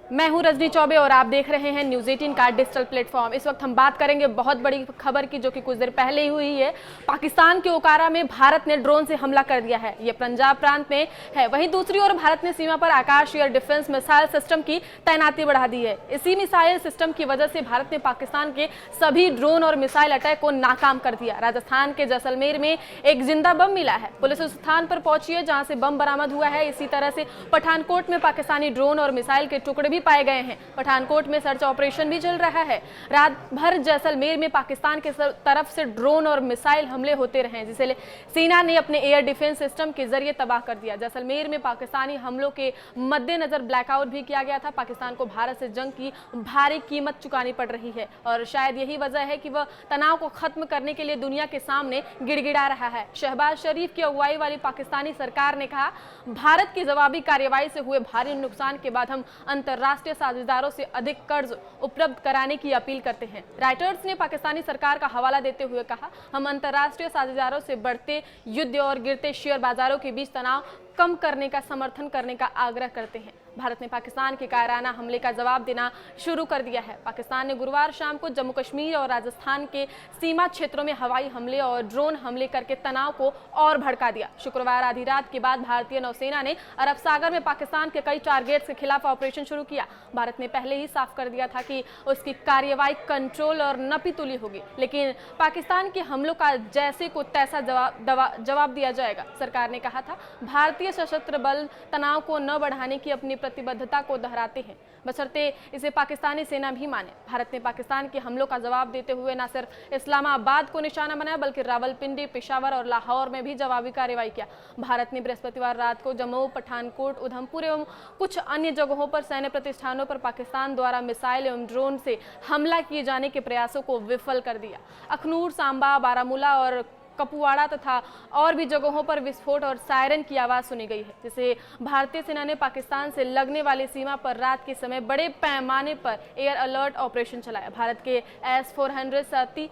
मैं हूं रजनी चौबे और आप देख रहे हैं न्यूज़ 18 का डिजिटल प्लेटफॉर्म। इस वक्त हम बात करेंगे बहुत बड़ी खबर की, जो कि कुछ देर पहले ही हुई है। पाकिस्तान के ओकारा में भारत ने ड्रोन से हमला कर दिया है। ये पंजाब प्रांत में है। वहीं दूसरी ओर भारत ने सीमा पर आकाश एयर डिफेंस मिसाइल सिस्टम की तैनाती बढ़ा दी है। इसी मिसाइल सिस्टम की वजह से भारत ने पाकिस्तान के सभी ड्रोन और मिसाइल अटैक को नाकाम कर दिया। राजस्थान के जैसलमेर में एक जिंदा बम मिला है। पुलिस उस स्थान पर पहुंची है जहां से बम बरामद हुआ है। इसी तरह से पठानकोट में पाकिस्तानी ड्रोन और मिसाइल के टुकड़े भी पाए गए हैं। पठानकोट में सर्च ऑपरेशन भी चल रहा है। रात भर जैसलमेर में पाकिस्तान के तरफ से ड्रोन और मिसाइल हमले होते रहे, जिसे सेना ने अपने एयर डिफेंस सिस्टम के जरिए तबाह कर दिया। जैसलमेर में पाकिस्तानी हमलों के मद्देनजर ब्लैकआउट भी किया गया था। पाकिस्तान को भारत से जंग की भारी कीमत चुकानी पड़ रही है और शायद यही वजह है कि वह तनाव को खत्म करने के लिए दुनिया के सामने गिड़गिड़ा रहा है। शहबाज शरीफ की अगुवाई वाली पाकिस्तानी सरकार ने कहा, भारत की जवाबी कार्रवाई से हुए भारी नुकसान के बाद हम अंतर्राष्ट्रीय साझेदारों से अधिक कर्ज उपलब्ध कराने की अपील करते हैं। राइटर्स ने पाकिस्तानी सरकार का हवाला देते हुए कहा, हम अंतर्राष्ट्रीय साझेदारों से बढ़ते युद्ध और गिरते शेयर बाजारों के बीच तनाव कम करने का समर्थन करने का आग्रह करते हैं। भारत ने पाकिस्तान के कायराना हमले का जवाब देना शुरू कर दिया है। पाकिस्तान ने गुरुवार शाम को जम्मू कश्मीर और राजस्थान के सीमा क्षेत्रों में हवाई हमले और ड्रोन हमले करके तनाव को और भड़का दिया। शुक्रवार आधी रात के बाद भारतीय नौसेना ने अरब सागर में पाकिस्तान के कई टारगेट्स के खिलाफ ऑपरेशन शुरू किया। भारत ने पहले ही साफ कर दिया था कि उसकी कार्रवाई कंट्रोल और नपी तुली होगी, लेकिन पाकिस्तान के हमलों का जैसे को तैसा जवाब दिया जाएगा। सरकार ने कहा था, भारतीय सशस्त्र बल तनाव को न बढ़ाने की अपनी प्रतिबद्धता को दोहराते हैं, बशर्ते इसे पाकिस्तानी सेना भी माने। भारत ने पाकिस्तान के हमलों का जवाब देते हुए न सिर्फ इस्लामाबाद को निशाना बनाया, बल्कि रावलपिंडी, पेशावर और लाहौर में भी जवाबी कार्रवाई किया। भारत ने बृहस्पतिवार रात को जम्मू, पठानकोट, उधमपुर एवं कुछ अन्य जगहों पर सैन्य प्रतिष्ठानों पर पाकिस्तान द्वारा मिसाइल एवं ड्रोन से हमला किए जाने के प्रयासों को विफल कर दिया। अखनूर, सांबा, बारामूला और कपुवाड़ा तथा और भी जगहों पर विस्फोट और सायरन की आवाज सुनी गई है, जिसे भारतीय सेना ने पाकिस्तान से लगने वाली सीमा पर रात के समय बड़े पैमाने पर एयर अलर्ट ऑपरेशन चलाया। भारत के S-400 साथी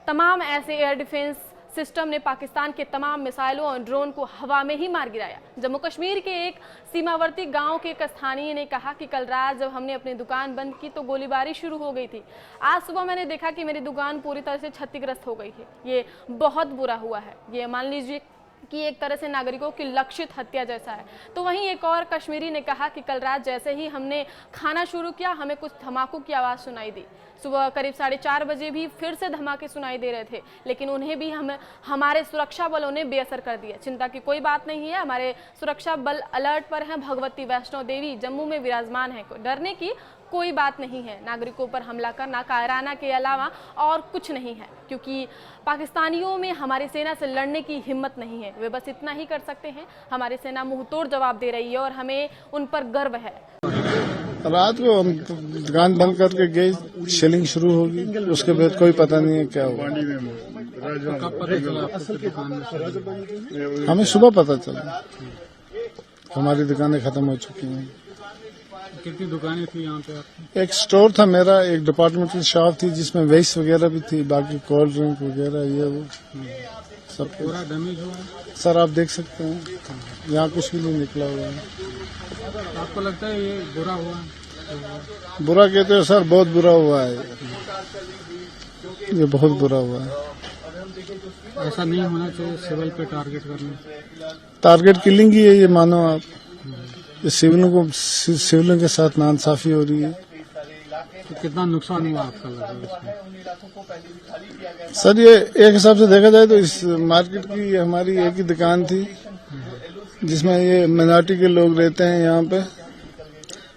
तमाम ऐसे एयर डिफेंस सिस्टम ने पाकिस्तान के तमाम मिसाइलों और ड्रोन को हवा में ही मार गिराया। जम्मू कश्मीर के एक सीमावर्ती गांव के एक स्थानीय ने कहा कि कल रात जब हमने अपनी दुकान बंद की तो गोलीबारी शुरू हो गई थी। आज सुबह मैंने देखा कि मेरी दुकान पूरी तरह से क्षतिग्रस्त हो गई है। ये बहुत बुरा हुआ है। ये मान लीजिए कि एक तरह से नागरिकों की लक्षित हत्या जैसा है। तो वहीं एक और कश्मीरी ने कहा कि कल रात जैसे ही हमने खाना शुरू किया, हमें कुछ धमाकों की आवाज़ सुनाई दी। सुबह करीब 4:30 बजे भी फिर से धमाके सुनाई दे रहे थे, लेकिन उन्हें भी हमारे सुरक्षा बलों ने बेअसर कर दिया। चिंता की कोई बात नहीं है, हमारे सुरक्षा बल अलर्ट पर हैं। भगवती वैष्णो देवी जम्मू में विराजमान है, डरने की कोई बात नहीं है। नागरिकों पर हमला करना कायराना के अलावा और कुछ नहीं है, क्योंकि पाकिस्तानियों में हमारी सेना से लड़ने की हिम्मत नहीं है। वे बस इतना ही कर सकते हैं। हमारी सेना मुंहतोड़ जवाब दे रही है और हमें उन पर गर्व है। रात को हम दुकान बंद करके गए, शेलिंग शुरू होगी, उसके बाद कोई पता नहीं है क्या हुआ। हमें सुबह पता चला हमारी दुकानें खत्म हो चुकी हैं। कितनी दुकानें थी यहाँ पे? एक स्टोर था मेरा, एक डिपार्टमेंटल शॉप थी जिसमें वेस्ट वगैरह भी थी, बाकी कोल्ड ड्रिंक वगैरह ये वो सब पूरा डैमेज हुआ है। सर आप देख सकते हैं, यहाँ कुछ भी नहीं निकला हुआ है। आपको लगता है ये बुरा हुआ? बुरा कहते हो सर, बहुत बुरा हुआ है। ये बहुत बुरा हुआ है। ऐसा नहीं होना चाहिए सिविल पे टारगेट करना। टारगेट किलिंग ही है ये, मानो आप। सिविलों के साथ नाइंसाफी हो रही है। तो कितना नुकसान हुआ आपका लगा सर? ये एक हिसाब से देखा जाए तो इस मार्केट की हमारी एक ही दुकान थी जिसमें ये मिनाटी के लोग रहते हैं। यहाँ पे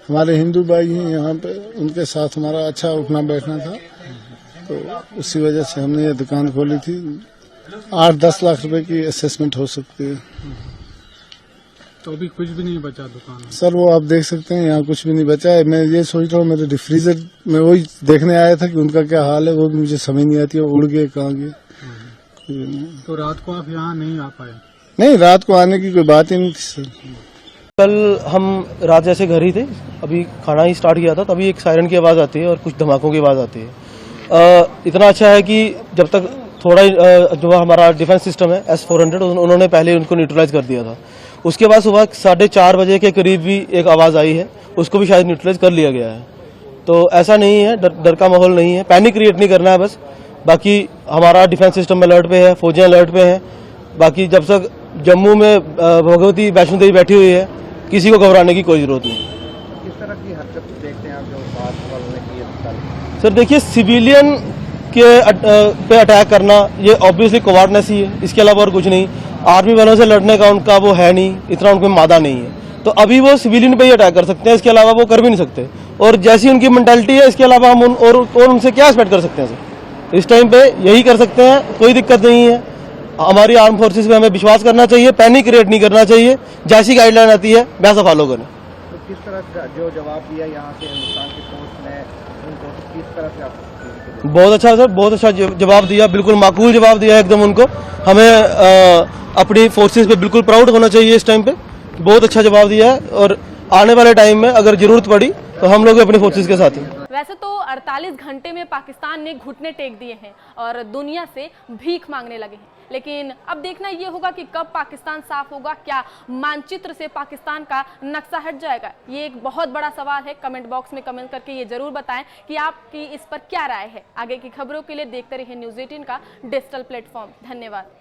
हमारे हिंदू भाई हैं यहाँ पे, उनके साथ हमारा अच्छा उठना बैठना था, तो उसी वजह से हमने ये दुकान खोली थी। 8-10 लाख रुपए की असेसमेंट हो सकती है। तो अभी कुछ भी नहीं बचा दुकान? सर वो आप देख सकते हैं, यहाँ कुछ भी नहीं बचा है। मैं ये सोच रहा हूँ, मेरे डिफ्रीजर में वही देखने आया था कि उनका क्या हाल है, वो भी मुझे समझ नहीं आती है, उड़ गए कहाँ गए। तो रात को आप यहाँ नहीं आ पाए? नहीं, रात को आने की कोई बात ही नहीं थी सर। कल हम रात जैसे घर ही थे, अभी खाना ही स्टार्ट किया था, तभी एक सायरन की आवाज़ आती है और कुछ धमाकों की आवाज़ आती है। इतना अच्छा है कि जब तक थोड़ा जो हमारा डिफेंस सिस्टम है S-400, उन्होंने पहले उनको न्यूट्रलाइज कर दिया था। उसके बाद सुबह 4:30 बजे के करीब भी एक आवाज़ आई है, उसको भी शायद न्यूट्रलाइज कर लिया गया है। तो ऐसा नहीं है, डर का माहौल नहीं है, पैनिक क्रिएट नहीं करना है बस। बाकी हमारा डिफेंस सिस्टम अलर्ट पे है, फौजें अलर्ट पे हैं। बाकी जब तक जम्मू में भगवती वैष्णो देवी बैठी हुई है, किसी को घबराने की कोई जरूरत नहीं। किस तरह की हरकत देखते हैं आप जो बात बोलने की? सर देखिए, सिविलियन के पे अटैक करना ये ऑब्वियसली कोवार्डनेस ही है, इसके अलावा और कुछ नहीं। आर्मी वालों से लड़ने का उनका वो है नहीं, इतना उनमें मादा नहीं है, तो अभी वो सिविलियन पे ही अटैक कर सकते हैं, इसके अलावा वो कर भी नहीं सकते। और जैसी उनकी मेंटालिटी है, इसके अलावा हम और उनसे क्या एक्सपेक्ट कर सकते हैं सर? इस टाइम पे यही कर सकते हैं, कोई दिक्कत नहीं है। हमारी आर्म फोर्सेस पे हमें विश्वास करना चाहिए, पैनिक क्रिएट नहीं करना चाहिए। जैसी गाइडलाइन आती है वैसा फॉलो करें। तो किस तरह का जो जवाब दिया यहाँ से हिंदुस्तान की फोर्स ने उनको, किस तरह से आप? बहुत अच्छा सर, बहुत अच्छा जवाब दिया, बिल्कुल माकूल जवाब दिया एकदम उनको। हमें अपनी फोर्सेस पे बिल्कुल प्राउड होना चाहिए इस टाइम पे। बहुत अच्छा जवाब दिया है और आने वाले टाइम में अगर जरूरत पड़ी तो हम लोग अपनी फोर्सेस के साथ हैं। वैसे तो 48 घंटे में पाकिस्तान ने घुटने टेक दिए हैं और दुनिया से भीख मांगने लगे हैं, लेकिन अब देखना ये होगा कि कब पाकिस्तान साफ होगा, क्या मानचित्र से पाकिस्तान का नक्शा हट जाएगा। ये एक बहुत बड़ा सवाल है। कमेंट बॉक्स में कमेंट करके ये जरूर बताएं कि आपकी इस पर क्या राय है। आगे की खबरों के लिए देखते रहिए न्यूज़ 18 का डिजिटल प्लेटफॉर्म। धन्यवाद।